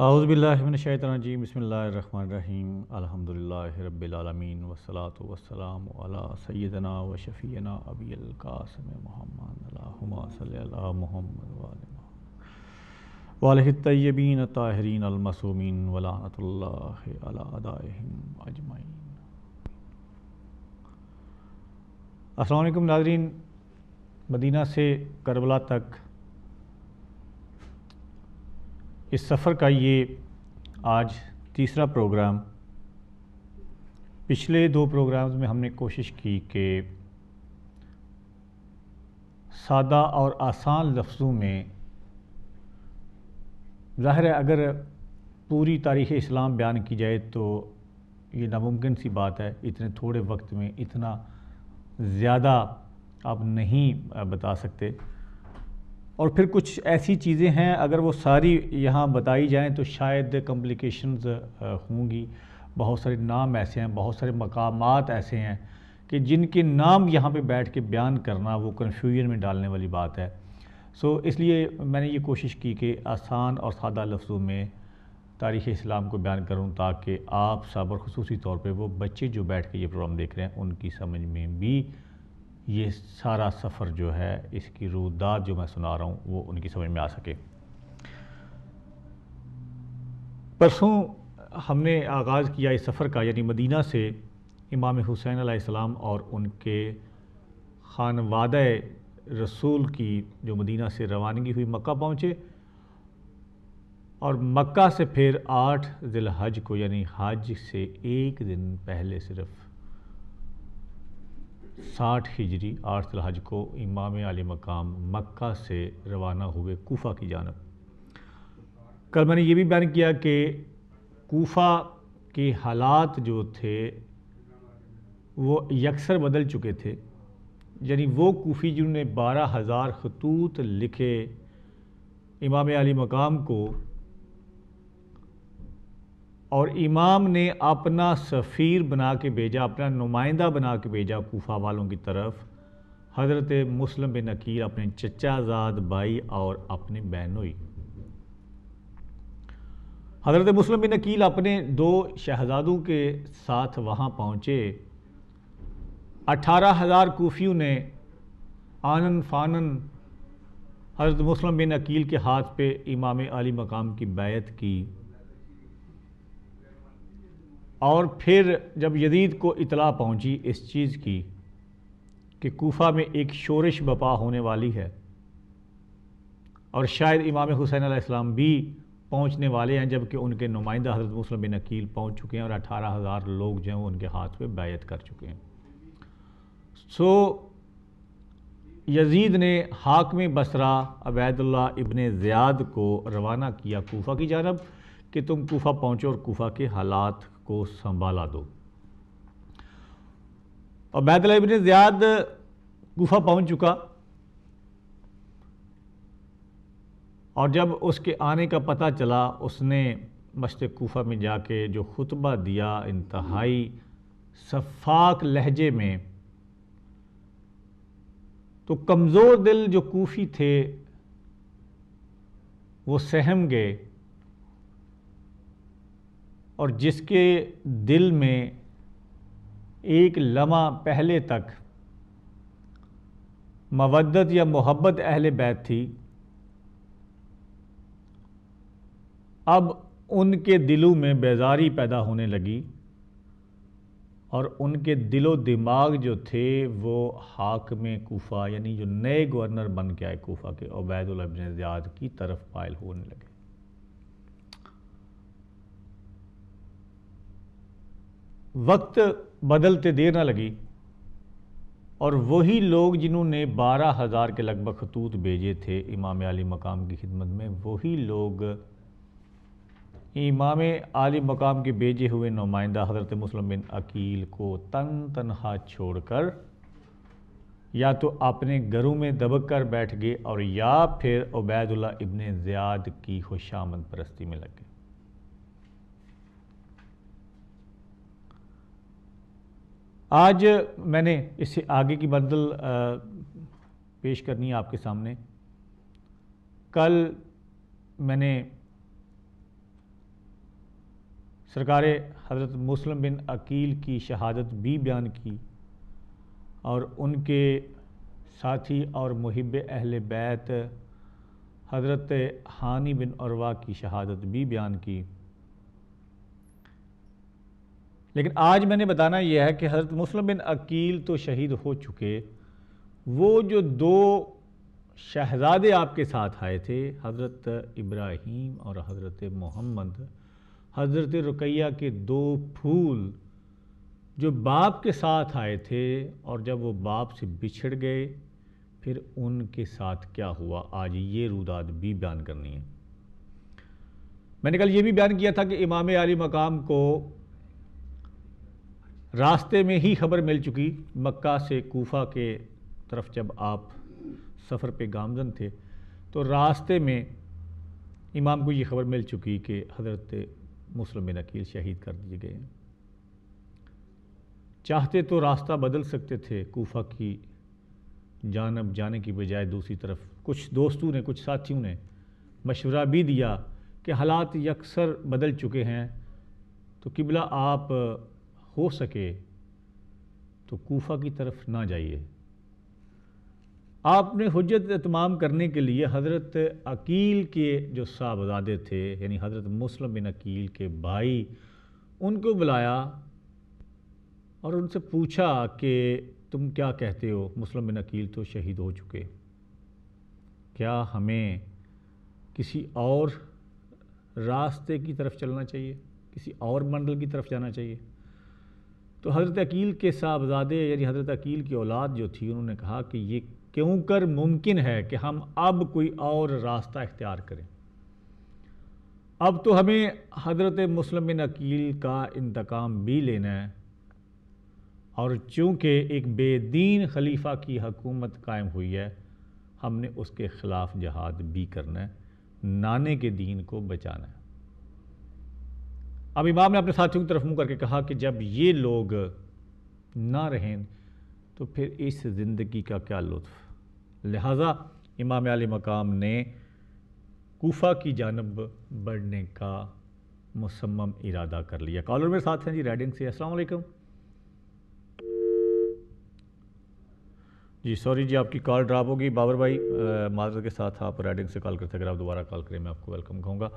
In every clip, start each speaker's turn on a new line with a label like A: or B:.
A: اعوذ باللہ من الشیطان الرجیم بسم اللہ الرحمن الرحیم الحمدللہ رب العالمین والصلاة والسلام علی سیدنا و شفیعنا ابی القاسم محمد اللہم صلی علی محمد وآلہ الطیبین الطاہرین المعصومین ولعنۃ اللہ علی اعدائہم اجمعین۔ السلام علیکم ناظرین، مدینہ سے کربلا تک اس سفر کا یہ آج تیسرا پروگرام۔ پچھلے دو پروگرامز میں ہم نے کوشش کی کہ سادہ اور آسان لفظوں میں، ظاہر ہے اگر پوری تاریخ اسلام بیان کی جائے تو یہ ناممکن سی بات ہے، اتنے تھوڑے وقت میں اتنا زیادہ آپ نہیں بتا سکتے، اور پھر کچھ ایسی چیزیں ہیں اگر وہ ساری یہاں بتائی جائیں تو شاید کمپلیکیشنز ہوں گی۔ بہت سارے نام ایسے ہیں، بہت سارے مقامات ایسے ہیں کہ جن کے نام یہاں پہ بیٹھ کے بیان کرنا وہ کنفیوژن میں ڈالنے والی بات ہے۔ اس لیے میں نے یہ کوشش کی کہ آسان اور سادہ لفظوں میں تاریخ اسلام کو بیان کروں تاکہ آپ سب، اور خصوصی طور پہ وہ بچے جو بیٹھ کے یہ پروگرام دیکھ رہے ہیں، ان کی سمجھ میں بھی یہ سارا سفر جو ہے، اس کی رودات جو میں سنا رہا ہوں وہ ان کی سمجھ میں آ سکے۔ پرسوں ہم نے آغاز کیا اس سفر کا، یعنی مدینہ سے امام حسین علیہ السلام اور ان کے خانوادہ رسول کی جو مدینہ سے روانگی ہوئی، مکہ پہنچے، اور مکہ سے پھر 8 ذی الحج کو، یعنی حج سے ایک دن پہلے، صرف 60 ہجری 8 ذی الحج کو امام علی مقام مکہ سے روانہ ہوئے کوفہ کی جانب۔ کل میں نے یہ بھی بیان کیا کہ کوفہ کے حالات جو تھے وہ یکسر بدل چکے تھے، یعنی وہ کوفی جنہوں نے 12,000 خطوط لکھے امام علی مقام کو، اور امام نے اپنا سفیر بنا کے بھیجا، اپنا نمائندہ بنا کے بھیجا کوفہ والوں کی طرف، حضرت مسلم بن عقیل، اپنے چچا زاد بھائی اور اپنے بہنوئی۔ حضرت مسلم بن عقیل اپنے 2 شہزادوں کے ساتھ وہاں پہنچے۔ 18,000 کوفیوں نے آنن فانن حضرت مسلم بن عقیل کے ہاتھ پہ امام علی مقام کی بیعت کی، اور پھر جب یزید کو اطلاع پہنچی اس چیز کی کہ کوفہ میں ایک شورش برپا ہونے والی ہے اور شاید امام حسین علیہ السلام بھی پہنچنے والے ہیں، جبکہ ان کے نمائندہ حضرت مسلم بن عقیل پہنچ چکے ہیں اور 18,000 لوگ جو ہیں وہ ان کے ہاتھ پہ بیعت کر چکے ہیں۔ یزید نے حاکم بصرہ عبید اللہ ابن زیاد کو روانہ کیا کوفہ کی جانب کہ تم کوفہ پہنچو اور کوفہ کے حالات کو سنبھالا دو۔ عبید اللہ ابن زیاد کوفہ پہنچ چکا، اور جب اس کے آنے کا پتہ چلا اس نے مسجد کوفہ میں جا کے جو خطبہ دیا انتہائی سفاک لہجے میں، تو کمزور دل جو کوفی تھے وہ سہم گئے، اور جس کے دل میں ایک لمحہ پہلے تک مودت یا محبت اہل بیت تھی، اب ان کے دلوں میں بیزاری پیدا ہونے لگی، اور ان کے دل و دماغ جو تھے وہ حاکم کوفہ، یعنی جو نئے گورنر بن کے آئے کوفہ کے، عبید اللہ ابن زیاد کی طرف مائل ہونے لگے۔ وقت بدلتے دیر نہ لگی، اور وہی لوگ جنہوں نے 12,000 کے لگ بھگ خطوط بھیجے تھے امام علی مقام کی خدمت میں، وہی لوگ امام علی مقام کے بھیجے ہوئے نمائندہ حضرت مسلم بن عقیل کو تنہا چھوڑ کر یا تو اپنے گھروں میں دبک کر بیٹھ گئے، اور یا پھر عبید اللہ ابن زیاد کی خوشامد پرستی میں لگ گئے۔ آج میں نے اس سے آگے کی بدل پیش کرنی ہے آپ کے سامنے۔ کل میں نے سرکار حضرت مسلم بن عقیل کی شہادت بھی بیان کی اور ان کے ساتھی اور محب اہل بیت حضرت ہانی بن عروہ کی شہادت بھی بیان کی۔ لیکن آج میں نے بتانا یہ ہے کہ حضرت مسلم بن عقیل تو شہید ہو چکے، وہ جو دو شہزادے آپ کے ساتھ آئے تھے، حضرت ابراہیم اور حضرت محمد، حضرت رقیہ کے دو پھول جو باپ کے ساتھ آئے تھے، اور جب وہ باپ سے بچھڑ گئے پھر ان کے ساتھ کیا ہوا، آج یہ روداد بھی بیان کرنی ہے۔ میں نے کل یہ بھی بیان کیا تھا کہ امام عالی مقام کو راستے میں ہی خبر مل چکی، مکہ سے کوفہ کے طرف جب آپ سفر پہ گامزن تھے تو راستے میں امام کو یہ خبر مل چکی کہ حضرت مسلم بن عقیل شہید کر دیے گئے ہیں۔ چاہتے تو راستہ بدل سکتے تھے، کوفہ کی جانب جانے کی بجائے دوسری طرف کچھ دوستوں نے، کچھ ساتھیوں نے مشورہ بھی دیا کہ حالات یکسر بدل چکے ہیں تو قبلہ آپ ہو سکے تو کوفہ کی طرف نہ جائیے۔ آپ نے حجت اتمام کرنے کے لیے حضرت عقیل کے جو صاحبزادے تھے، یعنی حضرت مسلم بن عقیل کے بھائی، ان کو بلایا اور ان سے پوچھا کہ تم کیا کہتے ہو، مسلم بن عقیل تو شہید ہو چکے، کیا ہمیں کسی اور راستے کی طرف چلنا چاہیے، کسی اور منڈل کی طرف جانا چاہیے؟ تو حضرت عقیل کے صاحبزادے یعنی حضرت عقیل کی اولاد جو تھی، انہوں نے کہا کہ یہ کیوں کر ممکن ہے کہ ہم اب کوئی اور راستہ اختیار کریں، اب تو ہمیں حضرت مسلم بن عقیل کا انتقام بھی لینا ہے، اور چونکہ ایک بے دین خلیفہ کی حکومت قائم ہوئی ہے، ہم نے اس کے خلاف جہاد بھی کرنا ہے، نانے کے دین کو بچانا ہے۔ اب امام نے اپنے ساتھیوں کی طرف منہ کر کے کہا کہ جب یہ لوگ نہ رہیں تو پھر اس زندگی کا کیا لطف، لہٰذا امام عالی مقام نے کوفہ کی جانب بڑھنے کا مصمم ارادہ کر لیا۔ کالر میرے ساتھ ہیں جی ریڈنگ سے، السلام علیکم جی۔ سوری جی، آپ کی کال ڈراپ ہوگی، بابر بھائی معذرت کے ساتھ آپ ریڈنگ سے کال کرتے، اگر آپ دوبارہ کال کریں میں آپ کو ویلکم کہوں گا۔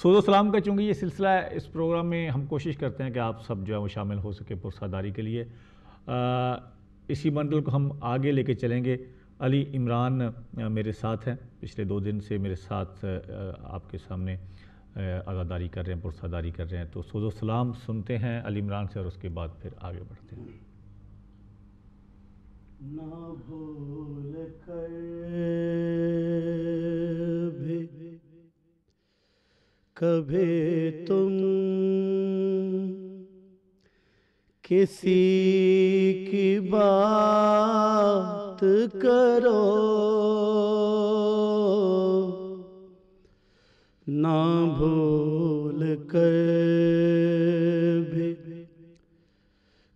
A: سود و سلام کا چونکہ یہ سلسلہ ہے، اس پروگرام میں ہم کوشش کرتے ہیں کہ آپ سب جو ہے وہ شامل ہو سکے پرساداری کے لیے۔ اسی منڈل کو ہم آگے لے کے چلیں گے۔ علی عمران میرے ساتھ ہیں، پچھلے 2 دن سے میرے ساتھ آپ کے سامنے عزاداری کر رہے ہیں، پرساداری کر رہے ہیں، تو سود و سلام سنتے ہیں علی عمران سے اور اس کے بعد پھر آگے بڑھتے ہیں۔
B: نہ بھول کر بھی کبھی تم کسی کی بات کرو، نہ بھول کر بھی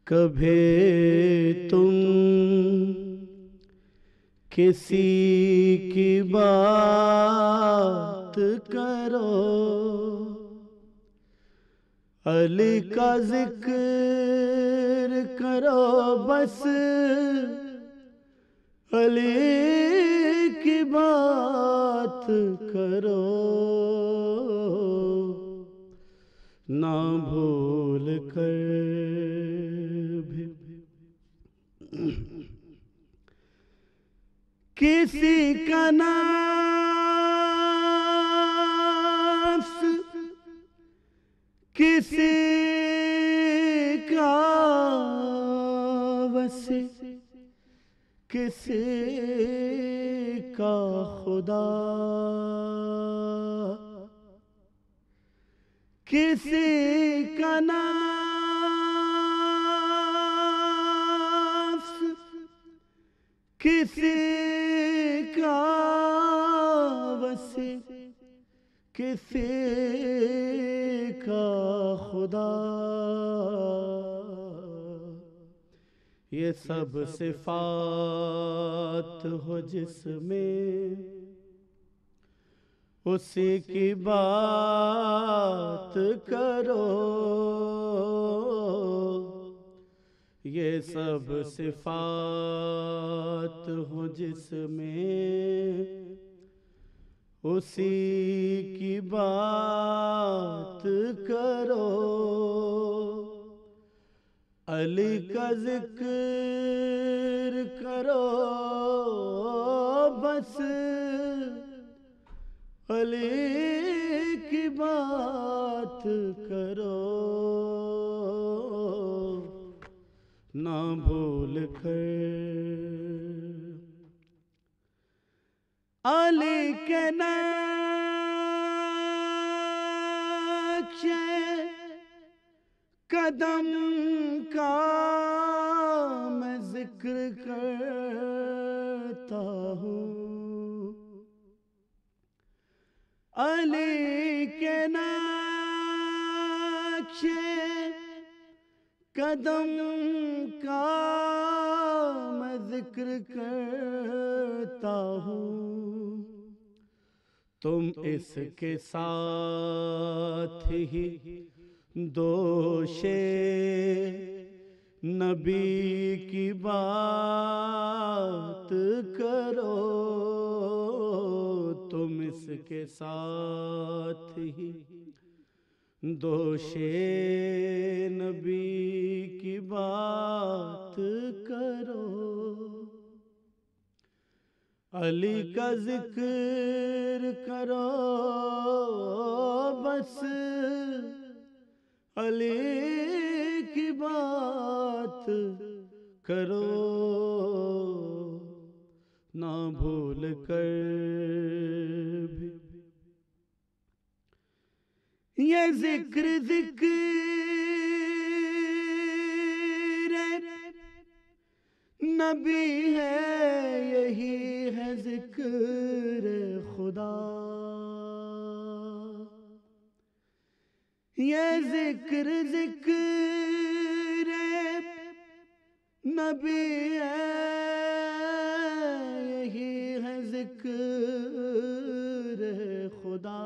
B: کبھی تم کسی کی بات کرو، علی کا ذکر کرو، بس علی کی بات کرو، نہ بھول کر بھی کسی کا نفس کسی کا وسیع کسی کا خدا، کسی کا نفس کسی کا وسیع کسی کا خدا، یہ سب صفات ہو جس میں اسی کی بات کرو، یہ سب صفات ہوں جس میں، اسی کی بات کرو، علی کا ذکر کرو بس، علی کی بات کرو، نہ بھول کر علی کے نقش قدم کا میں ذکر کرتا ہوں، علی کے نقش قدم کا میں ذکر کرتا ہوں، تم اس کے ساتھ ہی دوش نبی کی بات کرو، تم اس کے ساتھ ہی دوش نبی کی بات کرو، علی کا ذکر کرو بس، علی کی بات کرو، نہ بھول کر بھی یہ ذکر نبی ہے، یہی ہے ذکر خدا، یہ ذکر نبی ہے، یہی ہے ذکر خدا،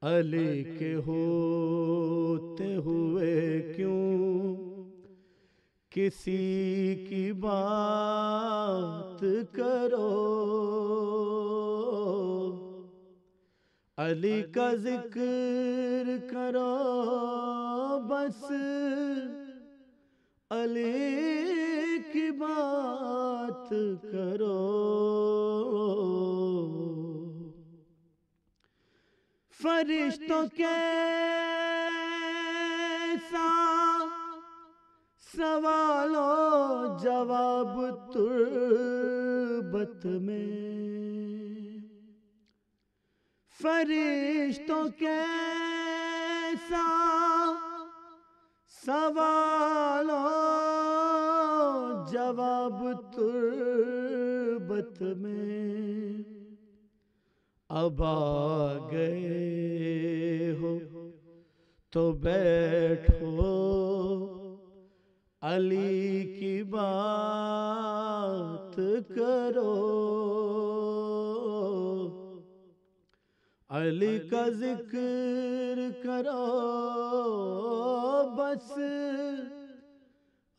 B: علی کے ہوتے ہوئے کیوں کسی کی بات کرو، علی کا ذکر کرو بس، علی کی بات کرو، فرشتوں کے سوال و جواب تربت میں، فرشتوں کے سوال و جواب تربت میں، اب آ گئے ہو تو بیٹھو، علی کی بات کرو، علی کا ذکر کرو بس،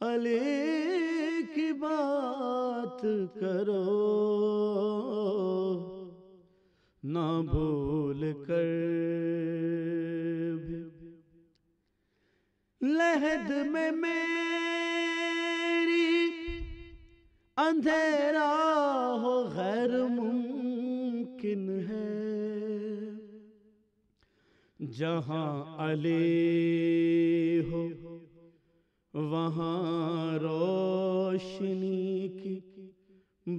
B: علی کی بات کرو، نہ بھول کر بھی لحد میں میری اندھیرا ہو غیر ممکن ہے، جہاں علی ہو وہاں روشنی کی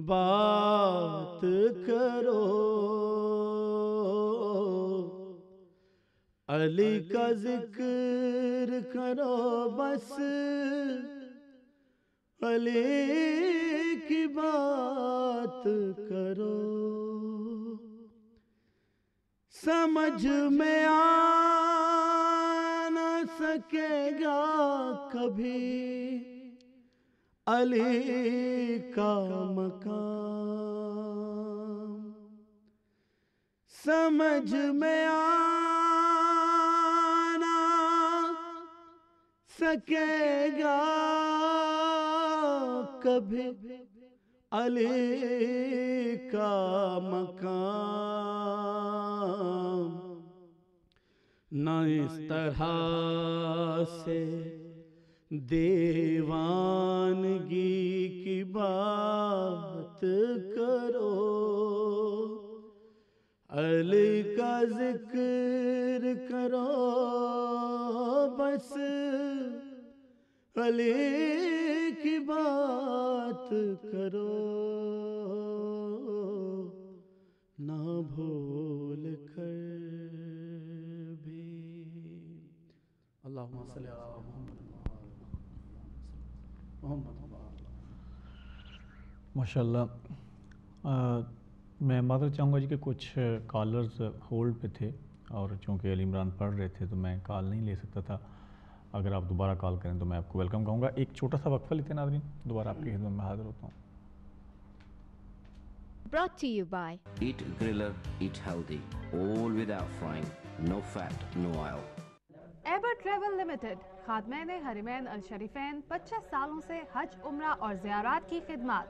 B: بات کرو، علی کا ذکر کرو بس، علی کی بات کرو، سمجھ میں آ نہ سکے گا کبھی علی کا مقام، سمجھ میں آ نہ سکے گا کبھی علی کا مقام، نہ اس طرح سے دیوانگی کی بات کرو، علی کا ذکر کرو بس، علی کی بات کرو نہ بھول کر بھی۔ اللہم صلی علی محمد۔
A: ماشاءاللہ۔ میں معذرت چاہوں گا جی کہ کچھ کالرز ہولڈ پہ تھے، اور چونکہ علی عمران پڑھ رہے تھے تو میں کال نہیں لے سکتا تھا۔ اگر آپ دوبارہ کال کریں تو میں آپ کو ویلکم کہوں گا۔ ایک چھوٹا سا وقفہ لیتے ہیں ناظرین، دوبارہ آپ کی خدمت میں حاضر ہوتا ہوں۔
C: Brought to you by
D: Eat Griller, eat healthy, all without frying, no fat, no oil.
E: ایبر ٹریول لمیٹڈ، خادمین حرمین الشریفین 25 سالوں سے حج، عمرہ اور زیارات کی خدمات۔